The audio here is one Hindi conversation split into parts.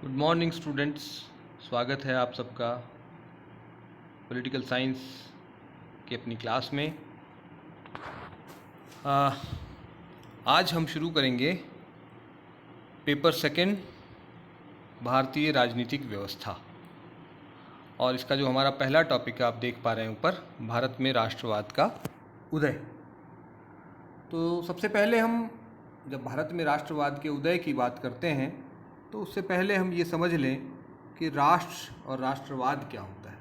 Good morning students. स्वागत है आप सबका पॉलिटिकल साइंस की अपनी क्लास में। आज हम शुरू करेंगे पेपर सेकंड, भारतीय राजनीतिक व्यवस्था। और इसका जो हमारा पहला टॉपिक है आप देख पा रहे हैं ऊपर, भारत में राष्ट्रवाद का उदय। तो सबसे पहले हम जब भारत में राष्ट्रवाद के उदय की बात करते हैं तो उससे पहले हम ये समझ लें कि राष्ट्र और राष्ट्रवाद क्या होता है।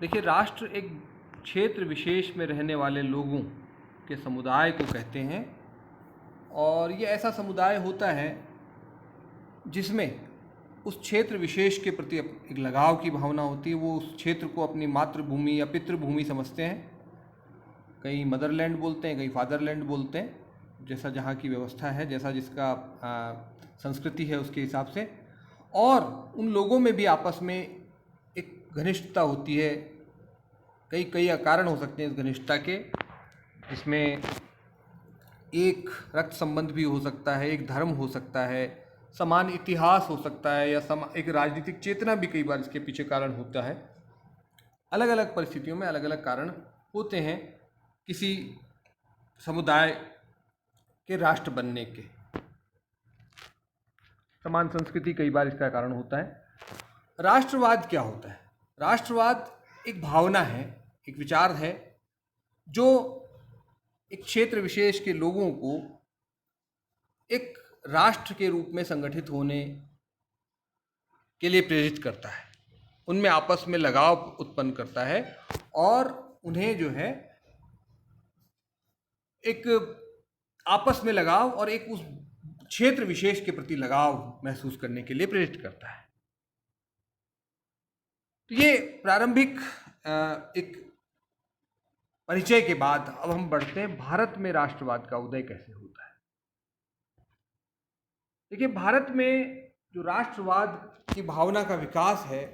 देखिए, राष्ट्र एक क्षेत्र विशेष में रहने वाले लोगों के समुदाय को कहते हैं, और ये ऐसा समुदाय होता है जिसमें उस क्षेत्र विशेष के प्रति एक लगाव की भावना होती है। वो उस क्षेत्र को अपनी मातृभूमि या पितृभूमि समझते हैं। कई मदरलैंड बोलते हैं, कई फादरलैंड बोलते हैं, जैसा जहाँ की व्यवस्था है, जैसा जिसका संस्कृति है उसके हिसाब से। और उन लोगों में भी आपस में एक घनिष्ठता होती है। कई कारण हो सकते हैं इस घनिष्ठता के, इसमें एक रक्त संबंध भी हो सकता है, एक धर्म हो सकता है, समान इतिहास हो सकता है, या एक राजनीतिक चेतना भी कई बार इसके पीछे कारण होता है। अलग अलग परिस्थितियों में अलग अलग कारण होते हैं किसी समुदाय के राष्ट्र बनने के। समान संस्कृति कई बार इसका कारण होता है। राष्ट्रवाद क्या होता है? राष्ट्रवाद एक भावना है, एक विचार है जो एक क्षेत्र विशेष के लोगों को एक राष्ट्र के रूप में संगठित होने के लिए प्रेरित करता है, उनमें आपस में लगाव उत्पन्न करता है, और उन्हें जो है एक आपस में लगाव और एक उस क्षेत्र विशेष के प्रति लगाव महसूस करने के लिए प्रेरित करता है। तो ये प्रारंभिक एक परिचय के बाद अब हम बढ़ते हैं भारत में राष्ट्रवाद का उदय कैसे होता है। देखिए, भारत में जो राष्ट्रवाद की भावना का विकास है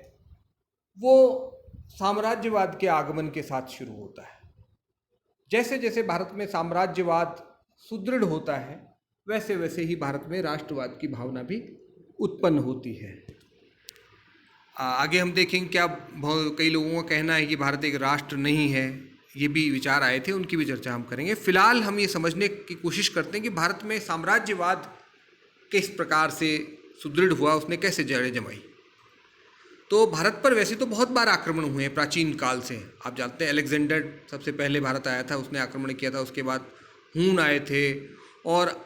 वो साम्राज्यवाद के आगमन के साथ शुरू होता है। जैसे जैसे भारत में साम्राज्यवाद सुदृढ़ होता है वैसे वैसे ही भारत में राष्ट्रवाद की भावना भी उत्पन्न होती है। आगे हम देखेंगे क्या कई लोगों का कहना है कि भारत एक राष्ट्र नहीं है, ये भी विचार आए थे, उनकी भी चर्चा हम करेंगे। फिलहाल हम ये समझने की कोशिश करते हैं कि भारत में साम्राज्यवाद किस प्रकार से सुदृढ़ हुआ, उसने कैसे जड़ें जमाई। तो भारत पर वैसे तो बहुत बार आक्रमण हुए हैं प्राचीन काल से। आप जानते हैं अलेक्जेंडर सबसे पहले भारत आया था, उसने आक्रमण किया था। उसके बाद हून आए थे, और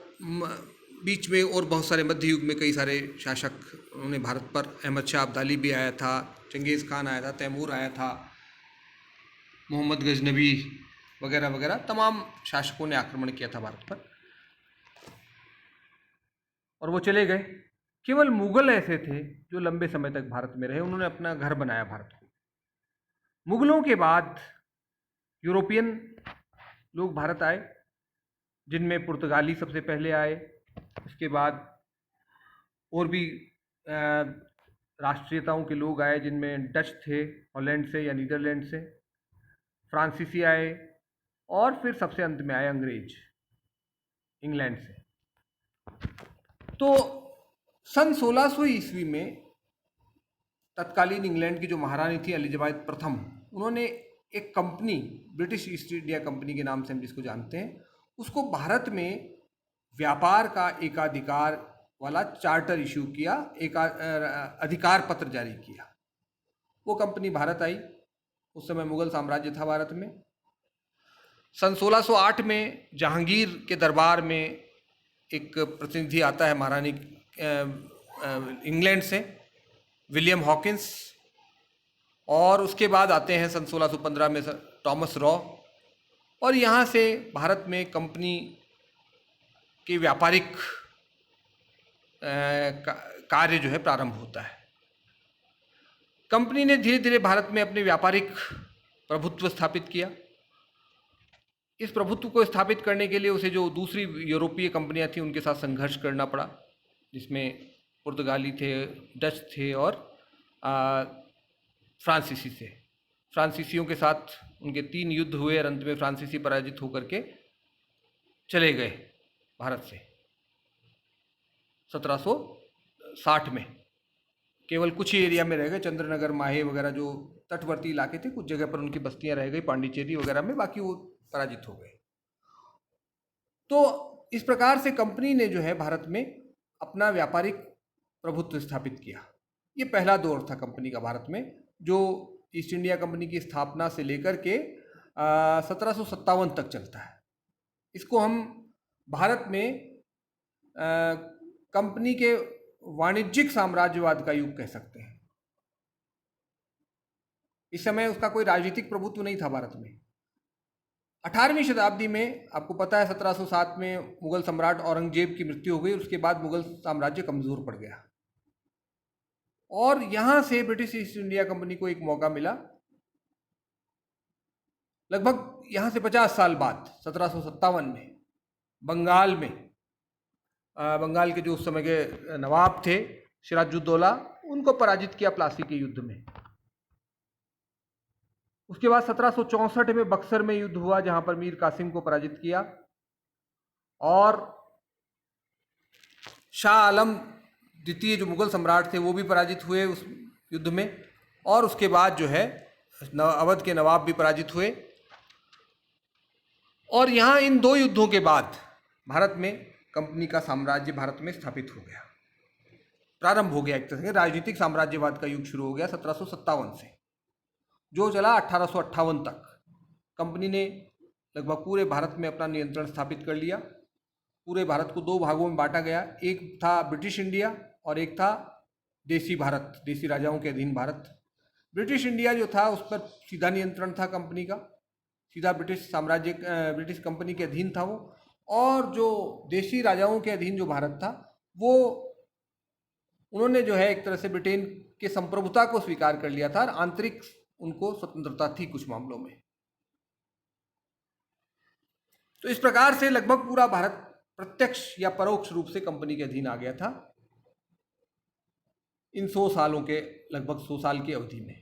बीच में और बहुत सारे मध्य युग में कई सारे शासक उन्होंने भारत पर, अहमद शाह अब्दाली भी आया था, चंगेज़ खान आया था, तैमूर आया था, मोहम्मद गजनबी वगैरह वगैरह तमाम शासकों ने आक्रमण किया था भारत पर, और वो चले गए। केवल मुगल ऐसे थे जो लंबे समय तक भारत में रहे, उन्होंने अपना घर बनाया भारत को। मुगलों के बाद यूरोपियन लोग भारत आए, जिनमें पुर्तगाली सबसे पहले आए। उसके बाद और भी राष्ट्रीयताओं के लोग आए, जिनमें डच थे हॉलैंड से या नीदरलैंड से, फ्रांसीसी आए, और फिर सबसे अंत में आए अंग्रेज इंग्लैंड से। तो सन 1600 ईस्वी में तत्कालीन इंग्लैंड की जो महारानी थी एलिजाबेथ प्रथम, उन्होंने एक company, British east India company के नाम से हम जिसको जानते हैं, उसको भारत में व्यापार का एकाधिकार वाला चार्टर इशू किया, एक अधिकार पत्र जारी किया। वो कंपनी भारत आई। उस समय मुगल साम्राज्य था भारत में। सन 1608 में जहांगीर के दरबार में एक प्रतिनिधि आता है महारानी इंग्लैंड से, विलियम हॉकिंस, और उसके बाद आते हैं सन 1615 में थॉमस रॉ, और यहाँ से भारत में कंपनी के व्यापारिक कार्य जो है प्रारंभ होता है। कंपनी ने धीरे धीरे भारत में अपने व्यापारिक प्रभुत्व स्थापित किया। इस प्रभुत्व को स्थापित करने के लिए उसे जो दूसरी यूरोपीय कंपनियां थी उनके साथ संघर्ष करना पड़ा, जिसमें पुर्तगाली थे, डच थे, और फ्रांसीसी थे। फ्रांसीसियों के साथ उनके 3 युद्ध हुए, और अंत में फ्रांसीसी पराजित होकर के चले गए भारत से 1960 में केवल कुछ ही एरिया में रह गए, चंद्रनगर, माहे वगैरह जो तटवर्ती इलाके थे, कुछ जगह पर उनकी बस्तियां रह गई, पांडिचेरी वगैरह में, बाकी वो पराजित हो गए। तो इस प्रकार से कंपनी ने जो है भारत में अपना व्यापारिक प्रभुत्व स्थापित किया। ये पहला दौर था कंपनी का भारत में, जो ईस्ट इंडिया कंपनी की स्थापना से लेकर के 1757 तक चलता है। इसको हम भारत में कंपनी के वाणिज्यिक साम्राज्यवाद का युग कह सकते हैं। इस समय उसका कोई राजनीतिक प्रभुत्व नहीं था भारत में। 18वीं शताब्दी में आपको पता है 1707 में मुगल सम्राट औरंगजेब की मृत्यु हो गई। उसके बाद मुगल साम्राज्य कमजोर पड़ गया और यहां से ब्रिटिश ईस्ट इंडिया कंपनी को एक मौका मिला। लगभग यहां से 50 साल बाद 1757 में बंगाल में बंगाल के जो उस समय के नवाब थे सिराजुद्दौला, उनको पराजित किया प्लासी के युद्ध में। उसके बाद 1764 में बक्सर में युद्ध हुआ, जहां पर मीर कासिम को पराजित किया और शाह आलम द्वितीय जो मुगल सम्राट थे वो भी पराजित हुए उस युद्ध में। और उसके बाद जो है अवध के नवाब भी पराजित हुए। और यहाँ इन दो युद्धों के बाद भारत में कंपनी का साम्राज्य भारत में स्थापित हो गया, प्रारंभ हो गया। एक तरह से राजनीतिक साम्राज्यवाद का युग शुरू हो गया 1757 से, जो चला 1858 तक। कंपनी ने लगभग पूरे भारत में अपना नियंत्रण स्थापित कर लिया। पूरे भारत को दो भागों में बांटा गया, एक था ब्रिटिश इंडिया और एक था देसी भारत, देसी राजाओं के अधीन भारत। ब्रिटिश इंडिया जो था उस पर सीधा नियंत्रण था कंपनी का, सीधा ब्रिटिश कंपनी के अधीन था वो। और जो देशी राजाओं के अधीन जो भारत था, वो उन्होंने जो है एक तरह से ब्रिटेन के संप्रभुता को स्वीकार कर लिया था और आंतरिक उनको स्वतंत्रता थी कुछ मामलों में। तो इस प्रकार से लगभग पूरा भारत प्रत्यक्ष या परोक्ष रूप से कंपनी के अधीन आ गया था इन 100 सालों के, लगभग 100 साल की अवधि में।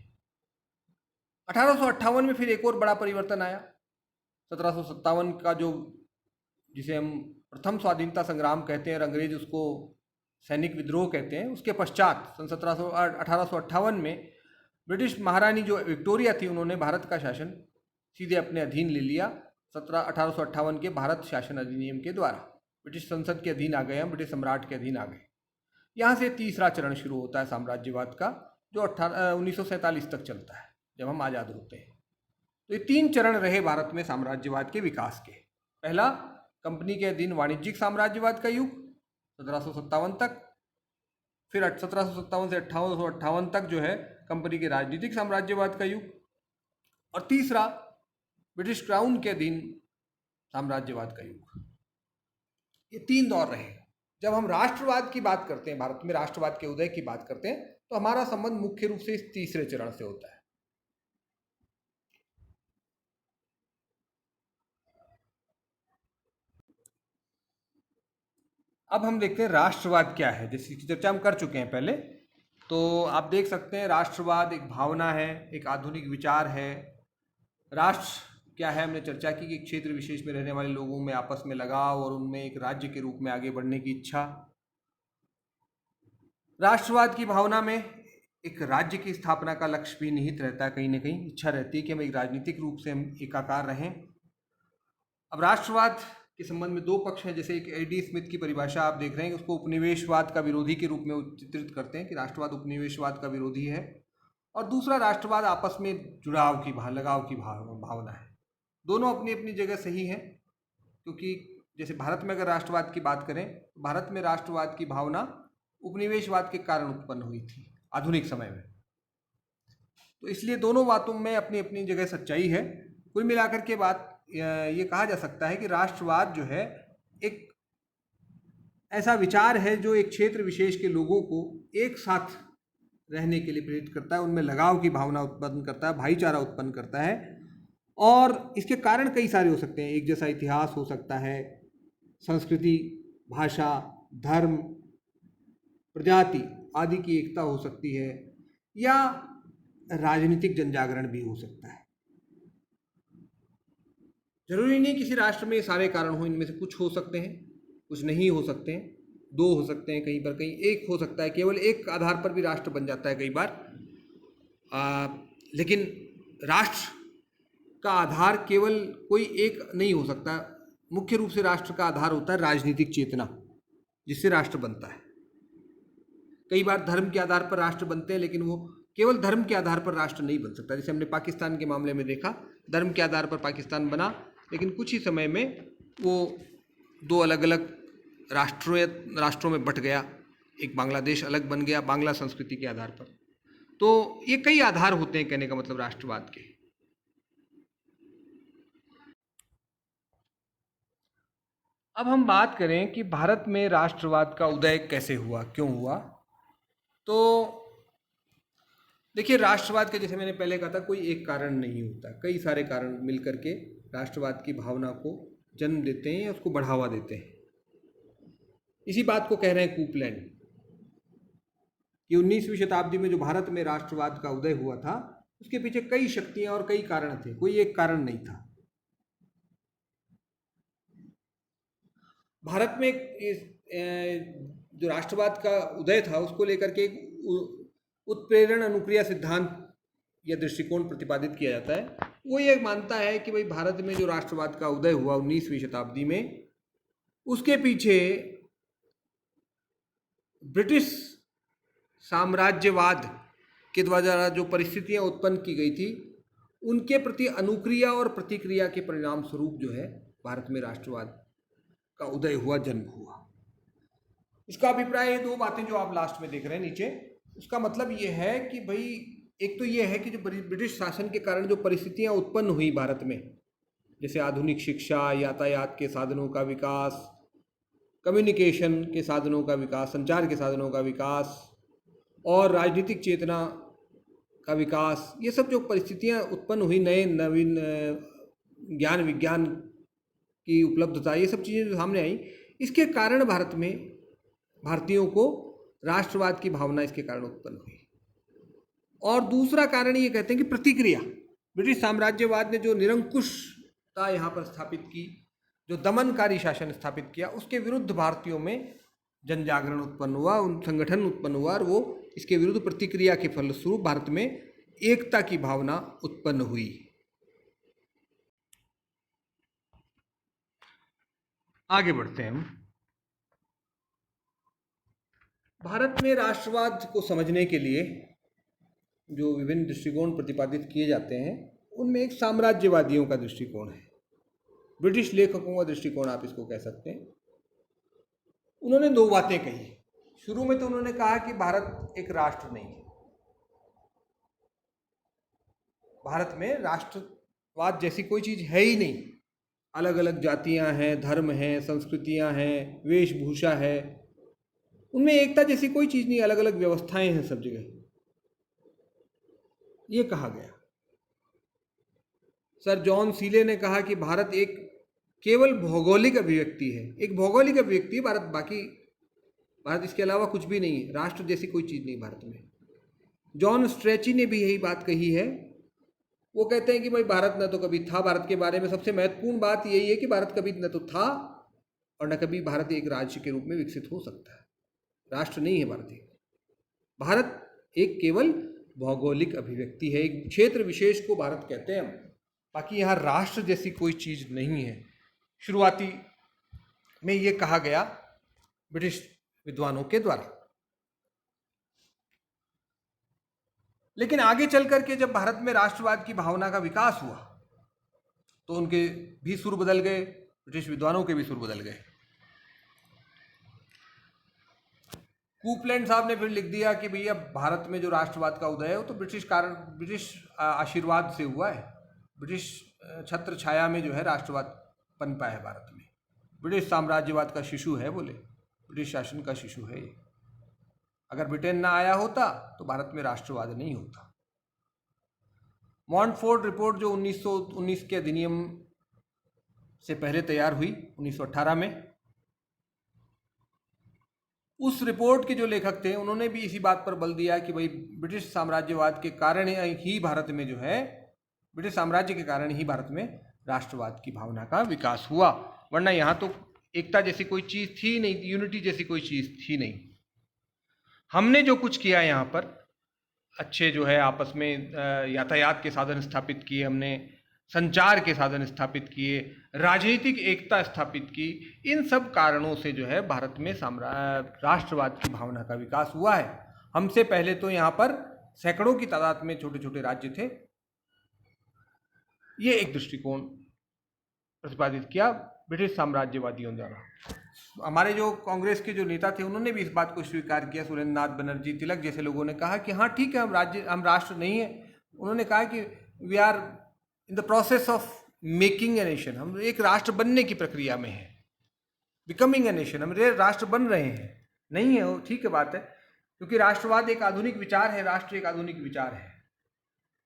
1858 में फिर एक और बड़ा परिवर्तन आया। 1757 का जो, जिसे हम प्रथम स्वाधीनता संग्राम कहते हैं और अंग्रेज उसको सैनिक विद्रोह कहते हैं, उसके पश्चात सन 1858 में ब्रिटिश महारानी जो विक्टोरिया थी, उन्होंने भारत का शासन सीधे अपने अधीन ले लिया। 1858 के भारत शासन अधिनियम के द्वारा ब्रिटिश संसद के अधीन आ गए हम, ब्रिटिश सम्राट के अधीन आ गए। यहाँ से तीसरा चरण शुरू होता है साम्राज्यवाद का, जो 1947 तक चलता है, जब हम आज़ाद होते हैं। तो ये 3 चरण रहे भारत में साम्राज्यवाद के विकास के। पहला, कंपनी के अधीन वाणिज्यिक साम्राज्यवाद का युग 1757 तक। फिर 1757 से 1858 तक जो है कंपनी के राजनीतिक साम्राज्यवाद का युग। और तीसरा, ब्रिटिश क्राउन के अधीन साम्राज्यवाद का युग। ये 3 दौर रहे। जब हम राष्ट्रवाद की बात करते हैं, भारत में राष्ट्रवाद के उदय की बात करते हैं, तो हमारा संबंध मुख्य रूप से इस तीसरे चरण से होता है। अब हम देखते हैं राष्ट्रवाद क्या है, जिसकी चर्चा हम कर चुके हैं पहले। तो आप देख सकते हैं राष्ट्रवाद एक भावना है, एक आधुनिक विचार है। राष्ट्र क्या है, हमने चर्चा की कि क्षेत्र विशेष में रहने वाले लोगों में आपस में लगाव और उनमें एक राज्य के रूप में आगे बढ़ने की इच्छा। राष्ट्रवाद की भावना में एक राज्य की स्थापना का लक्ष्य भी निहित रहता है, कहीं ना कहीं इच्छा रहती है कि हम एक राजनीतिक रूप से हम एकाकार रहें। अब राष्ट्रवाद के संबंध में 2 पक्ष हैं। जैसे एक एडी स्मिथ की परिभाषा आप देख रहे हैं, उसको उपनिवेशवाद का विरोधी के रूप में चित्रित करते हैं कि राष्ट्रवाद उपनिवेशवाद का विरोधी है। और दूसरा, राष्ट्रवाद आपस में जुड़ाव की लगाव की भावना है। दोनों अपनी अपनी जगह सही हैं, क्योंकि जैसे भारत में अगर राष्ट्रवाद की बात करें, तो भारत में राष्ट्रवाद की भावना उपनिवेशवाद के कारण उत्पन्न हुई थी आधुनिक समय में। तो इसलिए दोनों बातों में अपनी अपनी जगह सच्चाई है। कुल मिलाकर के बात ये कहा जा सकता है कि राष्ट्रवाद जो है एक ऐसा विचार है जो एक क्षेत्र विशेष के लोगों को एक साथ रहने के लिए प्रेरित करता है, उनमें लगाव की भावना उत्पन्न करता है, भाईचारा उत्पन्न करता है। और इसके कारण कई सारे हो सकते हैं। एक जैसा इतिहास हो सकता है, संस्कृति, भाषा, धर्म, प्रजाति आदि की एकता हो सकती है, या राजनीतिक जनजागरण भी हो सकता है। जरूरी नहीं किसी राष्ट्र में सारे कारण हो, इनमें से कुछ हो सकते हैं, कुछ नहीं हो सकते हैं। दो हो सकते हैं, कहीं पर कहीं एक हो सकता है, केवल एक आधार पर भी राष्ट्र बन जाता है कई बार। लेकिन राष्ट्र का आधार केवल कोई एक नहीं हो सकता। मुख्य रूप से राष्ट्र का आधार होता है राजनीतिक चेतना, जिससे राष्ट्र बनता है। कई बार धर्म के आधार पर राष्ट्र बनते हैं, लेकिन वो केवल धर्म के आधार पर राष्ट्र नहीं बन सकता। जैसे हमने पाकिस्तान के मामले में देखा, धर्म के आधार पर पाकिस्तान बना, लेकिन कुछ ही समय में वो दो अलग अलग राष्ट्रों में बंट गया। एक बांग्लादेश अलग बन गया बांग्ला संस्कृति के आधार पर। तो ये कई आधार होते हैं, कहने का मतलब राष्ट्रवाद के। अब हम बात करें कि भारत में राष्ट्रवाद का उदय कैसे हुआ, क्यों हुआ। तो देखिए, राष्ट्रवाद के, जैसे मैंने पहले कहा था, कोई एक कारण नहीं होता, कई सारे कारण मिलकर के राष्ट्रवाद की भावना को जन्म देते हैं या उसको बढ़ावा देते हैं। इसी बात को कह रहे हैं कूपलैंड कि 19वीं शताब्दी में जो भारत में राष्ट्रवाद का उदय हुआ था, उसके पीछे कई शक्तियां और कई कारण थे, कोई एक कारण नहीं था। भारत में जो राष्ट्रवाद का उदय था, उसको लेकर के उत्प्रेरण अनुक्रिया सिद्धांत या दृष्टिकोण प्रतिपादित किया जाता है। वो ये मानता है कि भाई भारत में जो राष्ट्रवाद का उदय हुआ 19वीं शताब्दी में, उसके पीछे ब्रिटिश साम्राज्यवाद के द्वारा जो परिस्थितियां उत्पन्न की गई थी, उनके प्रति अनुक्रिया और प्रतिक्रिया के परिणाम स्वरूप जो है भारत में राष्ट्रवाद का उदय हुआ, जन्म हुआ। इसका अभिप्राय, ये दो बातें जो आप लास्ट में देख रहे हैं नीचे, उसका मतलब ये है कि भाई एक तो ये है कि जो ब्रिटिश शासन के कारण जो परिस्थितियां उत्पन्न हुई भारत में, जैसे आधुनिक शिक्षा, यातायात के साधनों का विकास, कम्युनिकेशन के साधनों का विकास, संचार के साधनों का विकास और राजनीतिक चेतना का विकास, ये सब जो परिस्थितियां उत्पन्न हुई, नए नवीन ज्ञान विज्ञान की उपलब्धता, ये सब चीज़ें जो सामने आई, इसके कारण भारत में भारतीयों को राष्ट्रवाद की भावना इसके कारण उत्पन्न हुई। और दूसरा कारण ये कहते हैं कि प्रतिक्रिया, ब्रिटिश साम्राज्यवाद ने जो निरंकुशता यहाँ पर स्थापित की, जो दमनकारी शासन स्थापित किया, उसके विरुद्ध भारतीयों में जन जागरण उत्पन्न हुआ, उन संगठन उत्पन्न हुआ, और वो इसके विरुद्ध प्रतिक्रिया के फलस्वरूप भारत में एकता की भावना उत्पन्न हुई। आगे बढ़ते हैं हम। भारत में राष्ट्रवाद को समझने के लिए जो विभिन्न दृष्टिकोण प्रतिपादित किए जाते हैं, उनमें एक साम्राज्यवादियों का दृष्टिकोण है, ब्रिटिश लेखकों का दृष्टिकोण आप इसको कह सकते हैं। उन्होंने दो बातें कही। शुरू में तो उन्होंने कहा कि भारत एक राष्ट्र नहीं है, भारत में राष्ट्रवाद जैसी कोई चीज़ है ही नहीं। अलग अलग जातियां हैं, धर्म हैं, संस्कृतियां हैं, वेशभूषा है, उनमें एकता जैसी कोई चीज़ नहीं, अलग अलग व्यवस्थाएं हैं सब जगह, ये कहा गया। सर जॉन सीले ने कहा कि भारत एक केवल भौगोलिक अभिव्यक्ति है, एक भौगोलिक अभिव्यक्ति है भारत, बाकी भारत इसके अलावा कुछ भी नहीं है, राष्ट्र जैसी कोई चीज़ नहीं भारत में। जॉन स्ट्रेची ने भी यही बात कही है। वो कहते हैं कि भाई भारत न तो कभी था, भारत के बारे में सबसे महत्वपूर्ण बात यही है कि भारत कभी न तो था और न कभी भारत एक राज्य के रूप में विकसित हो सकता है, राष्ट्र नहीं है भारत। भारत एक केवल भौगोलिक अभिव्यक्ति है, एक क्षेत्र विशेष को भारत कहते हैं हम, बाकी यहाँ राष्ट्र जैसी कोई चीज़ नहीं है। शुरुआती में ये कहा गया ब्रिटिश विद्वानों के द्वारा। लेकिन आगे चल करके जब भारत में राष्ट्रवाद की भावना का विकास हुआ, तो उनके भी सुर बदल गए, ब्रिटिश विद्वानों के भी सुर बदल गए। कूपलैंड साहब ने फिर लिख दिया कि भैया भारत में जो राष्ट्रवाद का उदय है वो तो ब्रिटिश आशीर्वाद से हुआ है, ब्रिटिश छत्र छाया में जो है राष्ट्रवाद पनपा है भारत में, ब्रिटिश साम्राज्यवाद का शिशु है, बोले ब्रिटिश शासन का शिशु है ये। अगर ब्रिटेन ना आया होता तो भारत में राष्ट्रवाद नहीं होता। मॉन्टफोर्ड रिपोर्ट जो 1919 के अधिनियम से पहले तैयार हुई 1918 में, उस रिपोर्ट के जो लेखक थे उन्होंने भी इसी बात पर बल दिया कि भाई ब्रिटिश साम्राज्यवाद के कारण ही भारत में जो है, ब्रिटिश साम्राज्य के कारण ही भारत में राष्ट्रवाद की भावना का विकास हुआ, वरना यहाँ तो एकता जैसी कोई चीज़ थी नहीं, यूनिटी जैसी कोई चीज़ थी नहीं। हमने जो कुछ किया यहाँ पर, अच्छे जो है आपस में यातायात के साधन स्थापित किए हमने, संचार के साधन स्थापित किए, राजनीतिक एकता स्थापित की, इन सब कारणों से जो है भारत में राष्ट्रवाद की भावना का विकास हुआ है। हमसे पहले तो यहाँ पर सैकड़ों की तादाद में छोटे छोटे राज्य थे। ये एक दृष्टिकोण प्रतिपादित किया ब्रिटिश साम्राज्यवादियों द्वारा। हमारे जो कांग्रेस के जो नेता थे उन्होंने भी इस बात को स्वीकार किया। सुरेंद्र नाथ बनर्जी, तिलक जैसे लोगों ने कहा कि हाँ ठीक है, हम राष्ट्र नहीं है। उन्होंने कहा कि we are in the process of making a nation, हम एक राष्ट्र बनने की प्रक्रिया में हैं, बिकमिंग ए नेशन, हम राष्ट्र बन रहे हैं। नहीं है वो ठीक है बात है, क्योंकि राष्ट्रवाद एक आधुनिक विचार है, राष्ट्र एक आधुनिक विचार है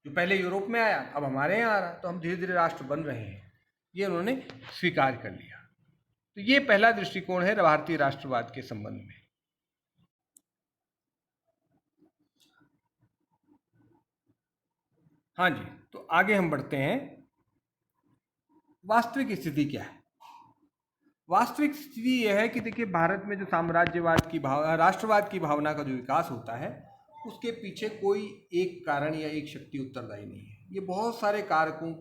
जो पहले यूरोप में आया, अब हमारे यहाँ आ रहा, तो हम धीरे धीरे राष्ट्र बन रहे हैं, ये उन्होंने स्वीकार कर लिया। तो ये पहला दृष्टिकोण है भारतीय राष्ट्रवाद के संबंध में। हाँ जी, तो आगे हम बढ़ते हैं। वास्तविक स्थिति क्या है? वास्तविक स्थिति यह है कि देखिए, भारत में जो साम्राज्यवाद की राष्ट्रवाद की भावना का जो विकास होता है, उसके पीछे कोई एक कारण या एक शक्ति उत्तरदायी नहीं है। ये बहुत सारे कारकों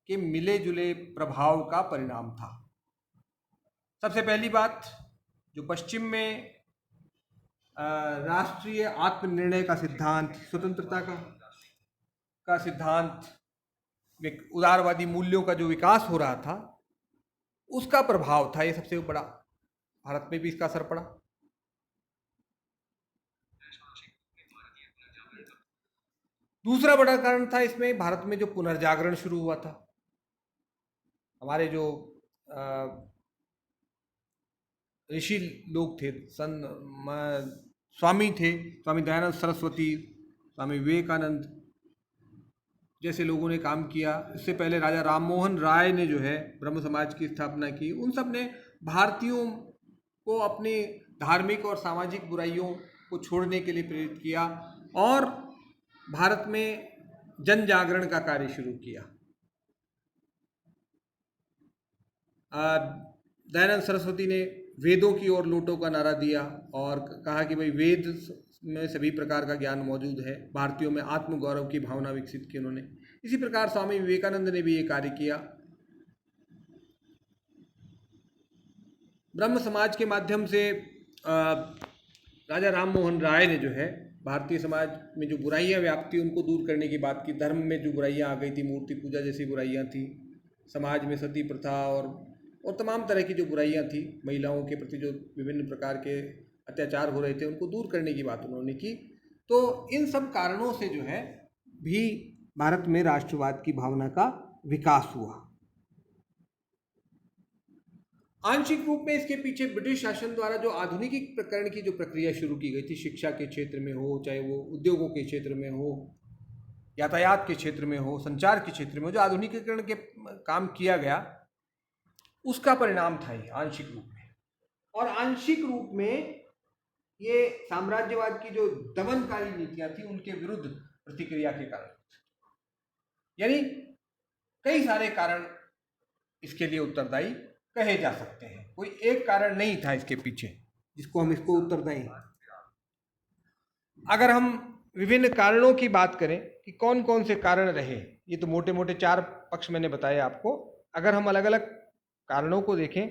के मिले जुले प्रभाव का परिणाम था। सबसे पहली बात, जो पश्चिम में राष्ट्रीय आत्मनिर्णय का सिद्धांत, स्वतंत्रता का सिद्धांत, उदारवादी मूल्यों का जो विकास हो रहा था, उसका प्रभाव था ये सबसे बड़ा। भारत में भी इसका असर पड़ा। दूसरा बड़ा कारण था इसमें भारत में जो पुनर्जागरण शुरू हुआ था। हमारे जो ऋषि लोग थे, स्वामी थे, स्वामी दयानंद सरस्वती, स्वामी विवेकानंद जैसे लोगों ने काम किया। इससे पहले राजा राममोहन राय ने जो है ब्रह्म समाज की स्थापना की। उन सब ने भारतीयों को अपनी धार्मिक और सामाजिक बुराइयों को छोड़ने के लिए प्रेरित किया और भारत में जन जागरण का कार्य शुरू किया। दयानंद सरस्वती ने वेदों की ओर लौटो का नारा दिया और कहा कि भाई वेद में सभी प्रकार का ज्ञान मौजूद है। भारतीयों में आत्मगौरव की भावना विकसित की उन्होंने। इसी प्रकार स्वामी विवेकानंद ने भी ये कार्य किया। ब्रह्म समाज के माध्यम से राजा राममोहन राय ने जो है भारतीय समाज में जो बुराइयां व्याप्ति उनको दूर करने की बात की। धर्म में जो बुराइयां आ गई थी, मूर्ति पूजा जैसी बुराइयां थी, समाज में सती प्रथा और तमाम तरह की जो बुराइयां थी, महिलाओं के प्रति जो विभिन्न प्रकार के अत्याचार हो रहे थे, उनको दूर करने की बात उन्होंने की। तो इन सब कारणों से जो है भी भारत में राष्ट्रवाद की भावना का विकास हुआ। आंशिक रूप में इसके पीछे ब्रिटिश शासन द्वारा जो आधुनिकीकरण की जो प्रक्रिया शुरू की गई थी, शिक्षा के क्षेत्र में हो, चाहे वो उद्योगों के क्षेत्र में हो, यातायात के क्षेत्र में हो, संचार के क्षेत्र में हो, जो आधुनिकीकरण के काम किया गया, उसका परिणाम था ये आंशिक रूप में। और आंशिक रूप में ये साम्राज्यवाद की जो दमनकारी नीतियां थी, उनके विरुद्ध प्रतिक्रिया के कारण, यानी कई सारे कारण इसके लिए उत्तरदायी कहे जा सकते हैं। कोई एक कारण नहीं था इसके पीछे जिसको हम इसको उत्तरदायी। अगर हम विभिन्न कारणों की बात करें कि कौन कौन से कारण रहे, ये तो मोटे मोटे 4 पक्ष मैंने बताए आपको। अगर हम अलग अलग कारणों को देखें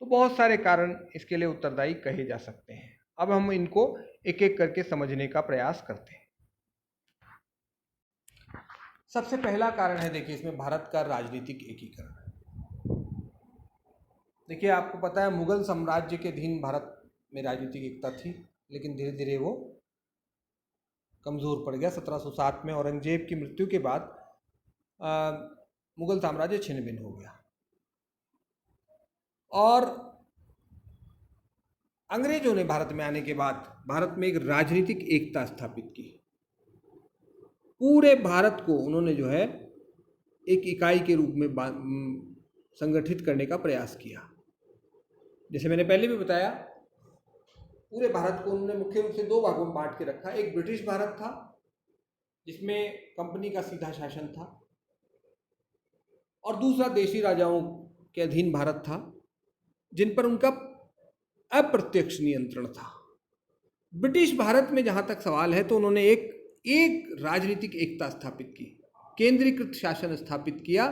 तो बहुत सारे कारण इसके लिए उत्तरदायी कहे जा सकते हैं। अब हम इनको एक एक करके समझने का प्रयास करते हैं। सबसे पहला कारण है, देखिए इसमें भारत का राजनीतिक एकीकरण। देखिए आपको पता है मुगल साम्राज्य के अधीन भारत में राजनीतिक एकता थी, लेकिन धीरे धीरे वो कमज़ोर पड़ गया। 1707 में औरंगजेब की मृत्यु के बाद मुगल साम्राज्य छिन्न भिन्न हो गया और अंग्रेजों ने भारत में आने के बाद भारत में एक राजनीतिक एकता स्थापित की। पूरे भारत को उन्होंने जो है एक इकाई के रूप में संगठित करने का प्रयास किया। जैसे मैंने पहले भी बताया, पूरे भारत को उन्होंने मुख्य रूप से 2 भागों में बांट के रखा। एक ब्रिटिश भारत था जिसमें कंपनी का सीधा शासन था, और दूसरा देशी राजाओं के अधीन भारत था जिन पर उनका अप्रत्यक्ष नियंत्रण था। ब्रिटिश भारत में जहां तक सवाल है तो उन्होंने एक राजनीतिक एकता स्थापित की, केंद्रीकृत शासन स्थापित किया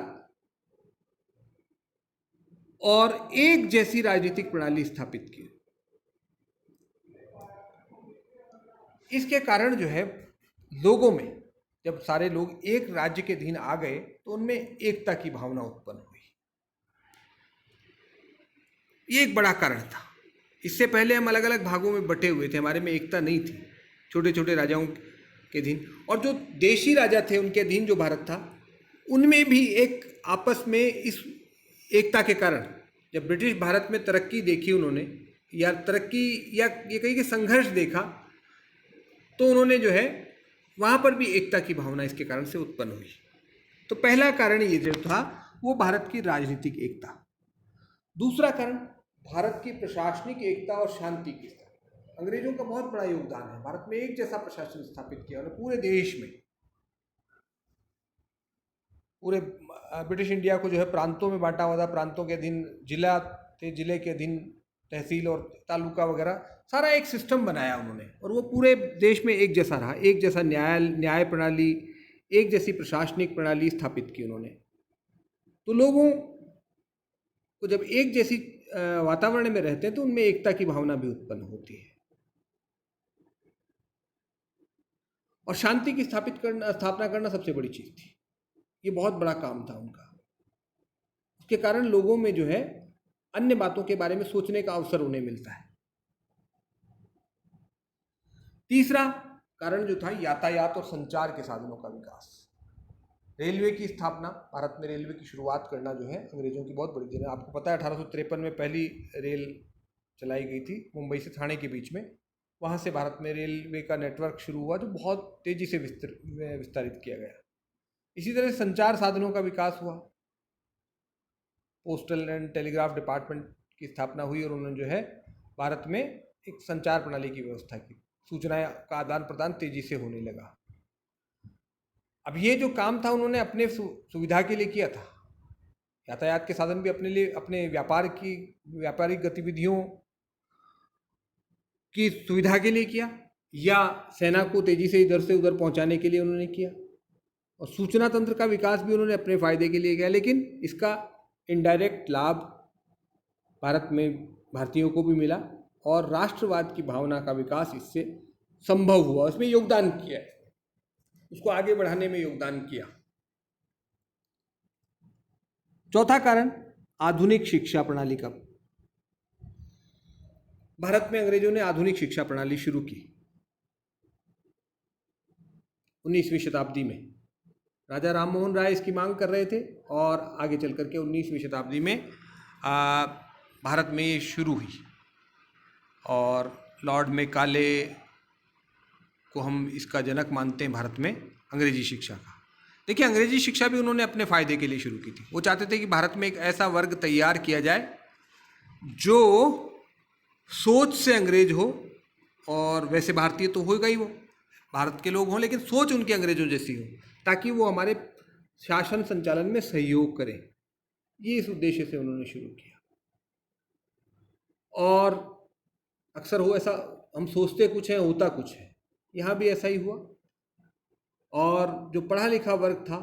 और एक जैसी राजनीतिक प्रणाली स्थापित की। इसके कारण जो है लोगों में, जब सारे लोग एक राज्य के अधीन आ गए तो उनमें एकता की भावना उत्पन्न हुई। ये एक बड़ा कारण था। इससे पहले हम अलग अलग भागों में बटे हुए थे, हमारे में एकता नहीं थी, छोटे छोटे राजाओं के अधीन, और जो देशी राजा थे उनके अधीन जो भारत था उनमें भी एक आपस में इस एकता के कारण, जब ब्रिटिश भारत में तरक्की देखी उन्होंने, या तरक्की या ये कहीं कि संघर्ष देखा, तो उन्होंने जो है वहाँ पर भी एकता की भावना इसके कारण से उत्पन्न हुई। तो पहला कारण ये जो था वो भारत की राजनीतिक एकता। दूसरा कारण भारत की प्रशासनिक एकता और शांति की स्थिति। अंग्रेजों का बहुत बड़ा योगदान है, भारत में एक जैसा प्रशासन स्थापित किया उन्होंने पूरे देश में। पूरे ब्रिटिश इंडिया को जो है प्रांतों में बांटा हुआ था, प्रांतों के अधीन जिला थे, जिले के अधीन तहसील और तालुका वगैरह, सारा एक सिस्टम बनाया उन्होंने, और वो पूरे देश में एक जैसा रहा, एक जैसा न्याय प्रणाली, एक जैसी प्रशासनिक प्रणाली स्थापित की उन्होंने। तो लोगों को जब एक जैसी वातावरण में रहते हैं तो उनमें एकता की भावना भी उत्पन्न होती है। और शांति की स्थापना करना सबसे बड़ी चीज थी, ये बहुत बड़ा काम था उनका। उसके कारण लोगों में जो है अन्य बातों के बारे में सोचने का अवसर उन्हें मिलता है। तीसरा कारण जो था यातायात और संचार के साधनों का विकास। रेलवे की स्थापना, भारत में रेलवे की शुरुआत करना जो है अंग्रेजों की बहुत बड़ी देन है। आपको पता है 1853 में पहली रेल चलाई गई थी मुंबई से ठाणे के बीच में। वहाँ से भारत में रेलवे का नेटवर्क शुरू हुआ जो बहुत तेज़ी से विस्तारित किया गया। इसी तरह संचार साधनों का विकास हुआ, पोस्टल एंड टेलीग्राफ डिपार्टमेंट की स्थापना हुई और उन्होंने जो है भारत में एक संचार प्रणाली की व्यवस्था की, सूचनाएं का आदान प्रदान तेजी से होने लगा। अब ये जो काम था उन्होंने अपने सुविधा के लिए किया था। यातायात के साधन भी अपने लिए, अपने व्यापारिक गतिविधियों की सुविधा के लिए किया, या सेना को तेजी से इधर से उधर पहुंचाने के लिए उन्होंने किया, और सूचना तंत्र का विकास भी उन्होंने अपने फायदे के लिए किया। लेकिन इसका इनडायरेक्ट लाभ भारत में भारतीयों को भी मिला और राष्ट्रवाद की भावना का विकास इससे संभव हुआ, इसमें योगदान किया, उसको आगे बढ़ाने में योगदान किया। चौथा कारण आधुनिक शिक्षा प्रणाली का। भारत में अंग्रेजों ने आधुनिक शिक्षा प्रणाली शुरू की 19वीं शताब्दी में। राजा राम मोहन राय इसकी मांग कर रहे थे और आगे चल करके 19वीं शताब्दी में भारत में ये शुरू हुई, और लॉर्ड मेकाले को हम इसका जनक मानते हैं भारत में अंग्रेजी शिक्षा का। देखिए, अंग्रेजी शिक्षा भी उन्होंने अपने फायदे के लिए शुरू की थी। वो चाहते थे कि भारत में एक ऐसा वर्ग तैयार किया जाए जो सोच से अंग्रेज हो, और वैसे भारतीय तो होगा ही, वो भारत के लोग हों, लेकिन सोच उनके अंग्रेजों जैसी हो, ताकि वो हमारे शासन संचालन में सहयोग करें। ये इस उद्देश्य से उन्होंने शुरू किया। और अक्सर हो ऐसा, हम सोचते कुछ है होता कुछ है, यहाँ भी ऐसा ही हुआ। और जो पढ़ा लिखा वर्ग था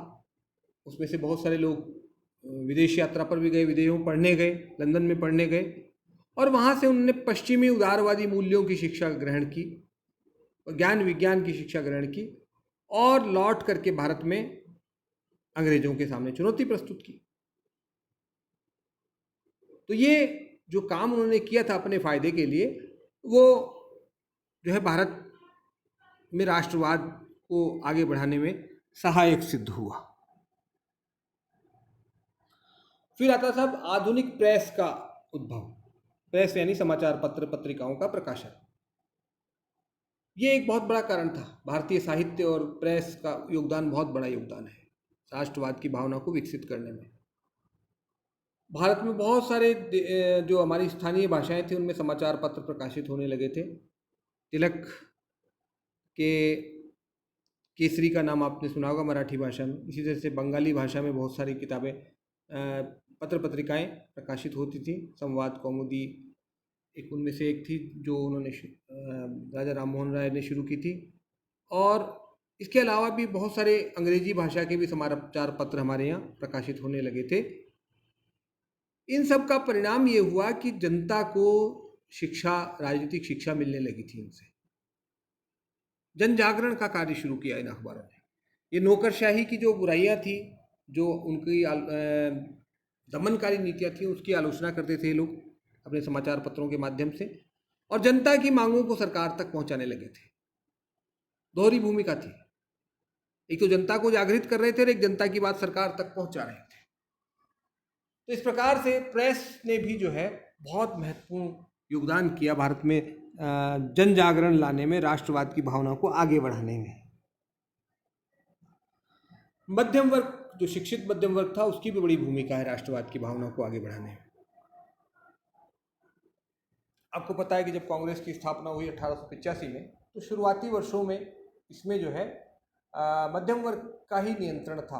उसमें से बहुत सारे लोग विदेश यात्रा पर भी गए, विदेशों में पढ़ने गए, लंदन में पढ़ने गए, और वहाँ से उन्होंने पश्चिमी उदारवादी मूल्यों की शिक्षा ग्रहण की और ज्ञान विज्ञान की शिक्षा ग्रहण की, और लौट करके भारत में अंग्रेजों के सामने चुनौती प्रस्तुत की। तो ये जो काम उन्होंने किया था अपने फायदे के लिए, वो जो है भारत में राष्ट्रवाद को आगे बढ़ाने में सहायक सिद्ध हुआ। फिर आता साहब आधुनिक प्रेस का उद्भव। प्रेस यानी समाचार पत्र पत्रिकाओं का प्रकाशन। ये एक बहुत बड़ा कारण था। भारतीय साहित्य और प्रेस का योगदान, बहुत बड़ा योगदान है राष्ट्रवाद की भावना को विकसित करने में। भारत में बहुत सारे जो हमारी स्थानीय भाषाएं थी उनमें समाचार पत्र प्रकाशित होने लगे थे। तिलक के केसरी का नाम आपने सुना होगा मराठी भाषा में। इसी तरह से बंगाली भाषा में बहुत सारी किताबें पत्र पत्रिकाएं प्रकाशित होती थी। संवाद कौमुदी एक उनमें से एक थी जो उन्होंने राजा राम मोहन राय ने शुरू की थी। और इसके अलावा भी बहुत सारे अंग्रेजी भाषा के भी समाचार पत्र हमारे यहाँ प्रकाशित होने लगे थे। इन सब का परिणाम ये हुआ कि जनता को शिक्षा, राजनीतिक शिक्षा मिलने लगी थी इनसे। जन जागरण का कार्य शुरू किया इन अखबारों ने। ये नौकरशाही की जो बुराइयां थी, जो उनकी दमनकारी नीतियां थी, उसकी आलोचना करते थे लोग अपने समाचार पत्रों के माध्यम से, और जनता की मांगों को सरकार तक पहुंचाने लगे थे। दोहरी भूमिका थी, एक तो जनता को जागृत कर रहे थे और एक जनता की बात सरकार तक पहुंचा रहे थे। तो इस प्रकार से प्रेस ने भी जो है बहुत महत्वपूर्ण योगदान किया भारत में जन जागरण लाने में, राष्ट्रवाद की भावना को आगे बढ़ाने में। मध्यम वर्ग, जो शिक्षित मध्यम वर्ग था, उसकी भी बड़ी भूमिका है राष्ट्रवाद की भावना को आगे बढ़ाने में। आपको पता है कि जब कांग्रेस की स्थापना हुई 1885 में, तो शुरुआती वर्षों में इसमें जो है मध्यम वर्ग का ही नियंत्रण था।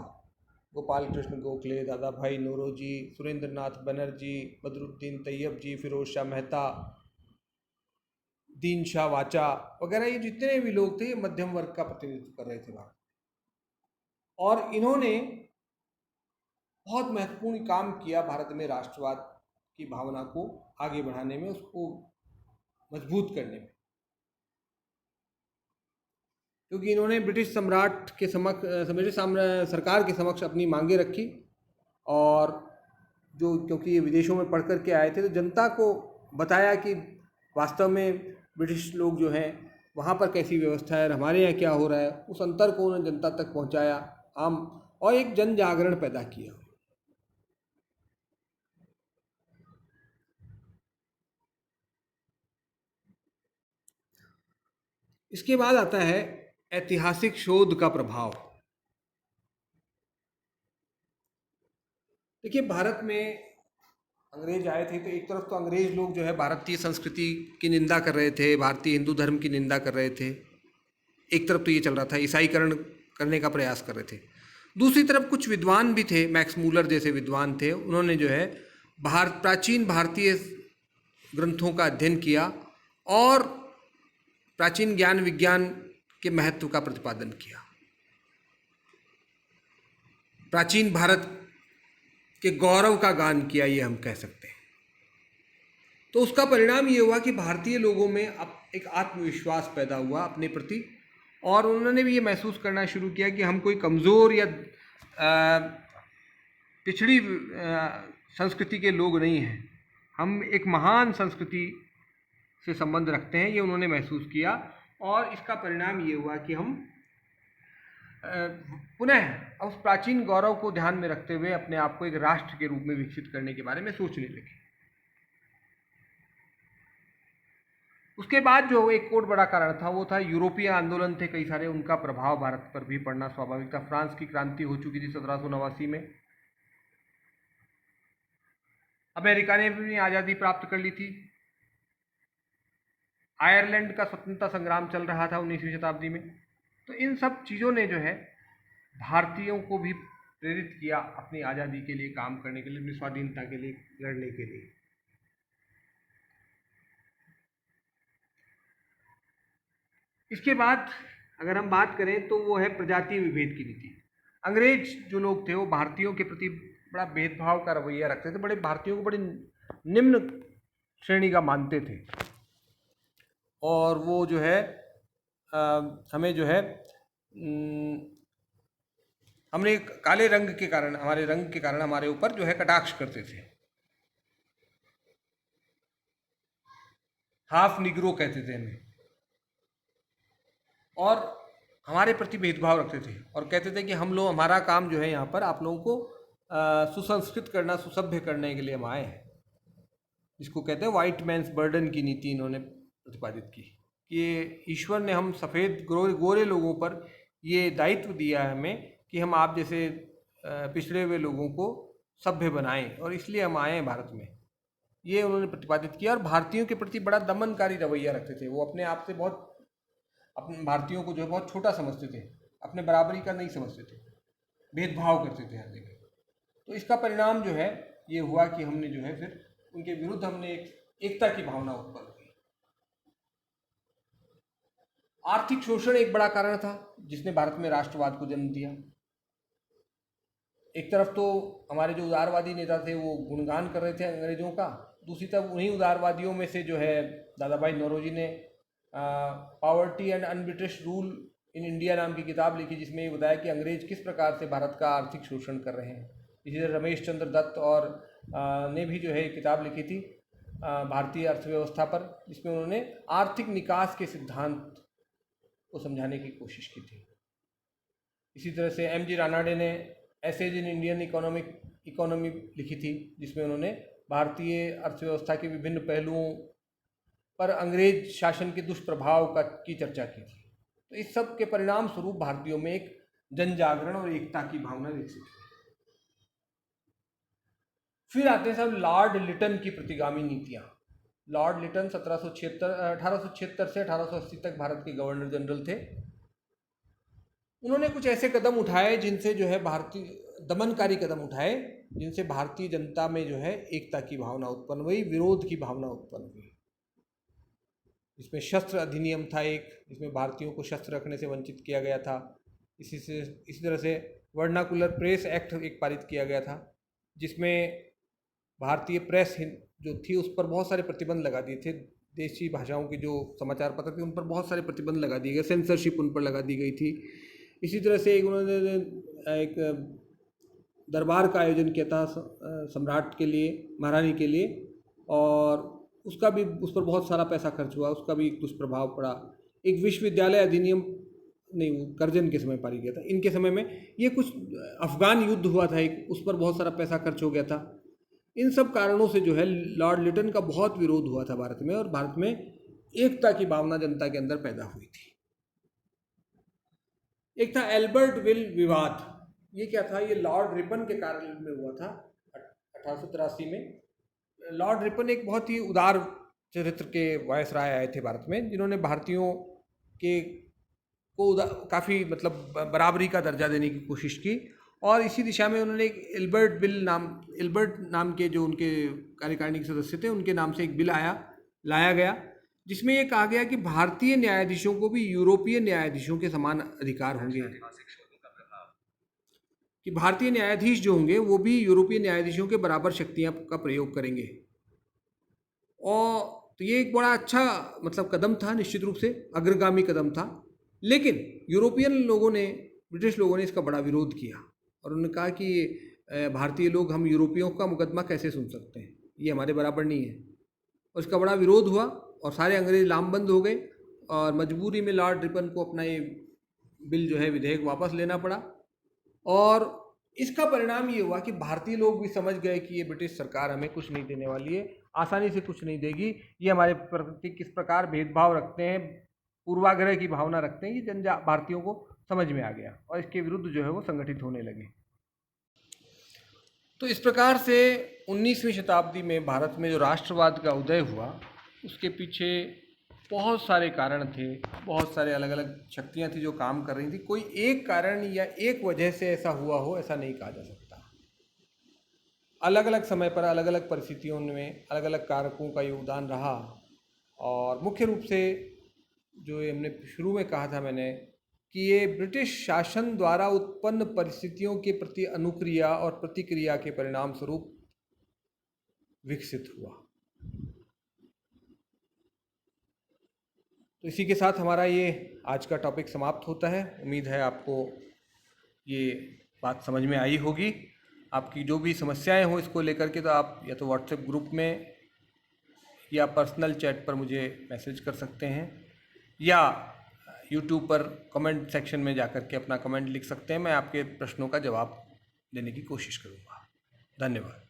गोपाल कृष्ण गोखले, दादा भाई नौरोजी, सुरेंद्र नाथ बनर्जी, बदरुद्दीन तैयब जी, फिरोज शाह मेहता, दीन शाह वाचा वगैरह, ये जितने भी लोग थे ये मध्यम वर्ग का प्रतिनिधित्व कर रहे थे भारत। और इन्होंने बहुत महत्वपूर्ण काम किया भारत में राष्ट्रवाद की भावना को आगे बढ़ाने में, उसको मजबूत करने में। क्योंकि इन्होंने ब्रिटिश सम्राट के ब्रिटिश सरकार के समक्ष अपनी मांगे रखी, और क्योंकि ये विदेशों में पढ़ कर के आए थे, तो जनता को बताया कि वास्तव में ब्रिटिश लोग जो हैं वहाँ पर कैसी व्यवस्था है और हमारे यहाँ क्या हो रहा है। उस अंतर को उन्होंने जनता तक पहुँचाया और एक जन जागरण पैदा किया। इसके बाद आता है ऐतिहासिक शोध का प्रभाव। देखिए, भारत में अंग्रेज आए थे, तो एक तरफ तो अंग्रेज लोग जो है भारतीय संस्कृति की निंदा कर रहे थे, भारतीय हिंदू धर्म की निंदा कर रहे थे। एक तरफ तो ये चल रहा था, ईसाईकरण करने का प्रयास कर रहे थे। दूसरी तरफ कुछ विद्वान भी थे, मैक्स मूलर जैसे विद्वान थे, उन्होंने जो है प्राचीन भारतीय ग्रंथों का अध्ययन किया और प्राचीन ज्ञान विज्ञान के महत्व का प्रतिपादन किया। प्राचीन भारत के गौरव का गान किया, ये हम कह सकते हैं। तो उसका परिणाम ये हुआ कि भारतीय लोगों में अब एक आत्मविश्वास पैदा हुआ अपने प्रति, और उन्होंने भी ये महसूस करना शुरू किया कि हम कोई कमज़ोर या पिछड़ी संस्कृति के लोग नहीं हैं, हम एक महान संस्कृति से संबंध रखते हैं। ये उन्होंने महसूस किया, और इसका परिणाम ये हुआ कि हम पुनः उस प्राचीन गौरव को ध्यान में रखते हुए अपने आप को एक राष्ट्र के रूप में विकसित करने के बारे में सोचने लगे। उसके बाद जो एक और बड़ा कारण था वो था यूरोपीय आंदोलन थे कई सारे, उनका प्रभाव भारत पर भी पड़ना स्वाभाविक था। फ्रांस की क्रांति हो चुकी थी 1789 में, अमेरिका ने भी आज़ादी प्राप्त कर ली थी, आयरलैंड का स्वतंत्रता संग्राम चल रहा था 19वीं शताब्दी में। तो इन सब चीज़ों ने जो है भारतीयों को भी प्रेरित किया अपनी आज़ादी के लिए काम करने के लिए, अपनी स्वाधीनता के लिए लड़ने के लिए। इसके बाद अगर हम बात करें तो वो है प्रजातीय विभेद की नीति। अंग्रेज जो लोग थे वो भारतीयों के प्रति बड़ा भेदभाव का रवैया रखते थे, बड़े भारतीयों को बड़ी निम्न श्रेणी का मानते थे, और वो जो है हमें जो है हमने काले रंग के कारण, हमारे रंग के कारण हमारे ऊपर जो है कटाक्ष करते थे, हाफ निग्रो कहते थे हमें, और हमारे प्रति भेदभाव रखते थे और कहते थे कि हम लोग, हमारा काम जो है यहाँ पर आप लोगों को सुसंस्कृत करना, सुसभ्य करने के लिए हम आए हैं। जिसको कहते हैं वाइट मैन्स बर्डन की नीति इन्होंने प्रतिपादित की, कि ईश्वर ने हम सफ़ेद गोरे लोगों पर ये दायित्व दिया है हमें कि हम आप जैसे पिछड़े हुए लोगों को सभ्य बनाएं, और इसलिए हम आए हैं भारत में। ये उन्होंने प्रतिपादित किया, और भारतीयों के प्रति बड़ा दमनकारी रवैया रखते थे। वो अपने आप से बहुत, अपने भारतीयों को जो है बहुत छोटा समझते थे, अपने बराबरी का नहीं समझते थे, भेदभाव करते थे हर जगह। तो इसका परिणाम जो है ये हुआ कि हमने जो है फिर उनके विरुद्ध हमने एक एकता की भावना उत्पन्न की। आर्थिक शोषण एक बड़ा कारण था जिसने भारत में राष्ट्रवाद को जन्म दिया। एक तरफ तो हमारे जो उदारवादी नेता थे वो गुणगान कर रहे थे अंग्रेजों का, दूसरी तरफ उन्हीं उदारवादियों में से जो है दादा भाई नौरोजी ने poverty and un-British rule in India नाम की किताब लिखी, जिसमें ये बताया कि अंग्रेज किस प्रकार से भारत का आर्थिक शोषण कर रहे हैं। इसी तरह रमेश चंद्र दत्त और ने भी जो है किताब लिखी थी भारतीय अर्थव्यवस्था पर, जिसमें उन्होंने आर्थिक निकास के सिद्धांत को समझाने की कोशिश की थी। इसी तरह से एम.जी. रानाडे ने एसेज इन इंडियन इकोनॉमी लिखी थी, जिसमें उन्होंने भारतीय अर्थव्यवस्था के विभिन्न पहलुओं पर अंग्रेज शासन के दुष्प्रभाव की चर्चा की थी। तो इस सब के परिणाम स्वरूप भारतीयों में एक जन जागरण और एकता की भावना विकसित हुई। फिर आते हैं सब लॉर्ड लिटन की प्रतिगामी नीतियां। लॉर्ड लिटन 1876 से 1880 तक भारत के गवर्नर जनरल थे। उन्होंने कुछ ऐसे कदम उठाए जिनसे जो है दमनकारी कदम उठाए जिनसे भारतीय जनता में जो है एकता की भावना उत्पन्न हुई, विरोध की भावना उत्पन्न हुई। इसमें शस्त्र अधिनियम था एक, जिसमें भारतीयों को शस्त्र रखने से वंचित किया गया था। इसी तरह से वर्नाकुलर प्रेस एक्ट एक पारित किया गया था, जिसमें भारतीय प्रेस जो थी उस पर बहुत सारे प्रतिबंध लगा दिए थे। देशी भाषाओं के जो समाचार पत्र थे उन पर बहुत सारे प्रतिबंध लगा दिए गए, सेंसरशिप उन पर लगा दी गई थी। इसी तरह से उन्होंने एक दरबार का आयोजन किया था सम्राट के लिए, महारानी के लिए, और उस पर बहुत सारा पैसा खर्च हुआ, उसका भी एक दुष्प्रभाव पड़ा। एक विश्वविद्यालय अधिनियम नहीं, कर्जन के समय पारित किया था। इनके समय में ये कुछ अफगान युद्ध हुआ था एक, उस पर बहुत सारा पैसा खर्च हो गया था। इन सब कारणों से जो है लॉर्ड लिटन का बहुत विरोध हुआ था भारत में, और भारत में एकता की भावना जनता के अंदर पैदा हुई थी। एक था एल्बर्ट विल विवाद। ये क्या था? ये लॉर्ड रिपन के कारण में हुआ था 1883 में। लॉर्ड रिपन एक बहुत ही उदार चरित्र के वायसराय आए थे भारत में, जिन्होंने भारतीयों को काफ़ी मतलब बराबरी का दर्जा देने की कोशिश की, और इसी दिशा में उन्होंने एक एल्बर्ट नाम के जो उनके कार्यकारिणी के सदस्य थे उनके नाम से एक बिल लाया गया, जिसमें ये कहा गया कि भारतीय न्यायाधीशों को भी यूरोपीय न्यायाधीशों के समान अधिकार होंगे, कि भारतीय न्यायाधीश जो होंगे वो भी यूरोपीय न्यायाधीशों के बराबर शक्तियां का प्रयोग करेंगे। और तो ये एक बड़ा अच्छा मतलब कदम था, निश्चित रूप से अग्रगामी कदम था। लेकिन यूरोपियन लोगों ने, ब्रिटिश लोगों ने इसका बड़ा विरोध किया, और उन्होंने कहा कि भारतीय लोग हम यूरोपियों का मुकदमा कैसे सुन सकते हैं, ये हमारे बराबर नहीं है। और इसका बड़ा विरोध हुआ और सारे अंग्रेज लामबंद हो गए, और मजबूरी में लॉर्ड रिपन को अपना ये बिल जो है विधेयक वापस लेना पड़ा। और इसका परिणाम ये हुआ कि भारतीय लोग भी समझ गए कि ये ब्रिटिश सरकार हमें कुछ नहीं देने वाली है, आसानी से कुछ नहीं देगी, ये हमारे प्रति किस प्रकार भेदभाव रखते हैं, पूर्वाग्रह की भावना रखते हैं, ये भारतीयों को समझ में आ गया, और इसके विरुद्ध जो है वो संगठित होने लगे। तो इस प्रकार से 19वीं शताब्दी में भारत में जो राष्ट्रवाद का उदय हुआ, उसके पीछे बहुत सारे कारण थे, बहुत सारे अलग अलग शक्तियां थी जो काम कर रही थी। कोई एक कारण या एक वजह से ऐसा हुआ हो, ऐसा नहीं कहा जा सकता। अलग अलग समय पर अलग अलग परिस्थितियों में अलग अलग कारकों का योगदान रहा, और मुख्य रूप से जो हमने शुरू में कहा था मैंने कि ये ब्रिटिश शासन द्वारा उत्पन्न परिस्थितियों के प्रति अनुक्रिया और प्रतिक्रिया के परिणाम स्वरूप विकसित हुआ। तो इसी के साथ हमारा ये आज का टॉपिक समाप्त होता है। उम्मीद है आपको ये बात समझ में आई होगी। आपकी जो भी समस्याएं हो इसको लेकर के, तो आप या तो व्हाट्सएप ग्रुप में या पर्सनल चैट पर मुझे मैसेज कर सकते हैं, या यूट्यूब पर कमेंट सेक्शन में जाकर के अपना कमेंट लिख सकते हैं। मैं आपके प्रश्नों का जवाब देने की कोशिश करूँगा। धन्यवाद।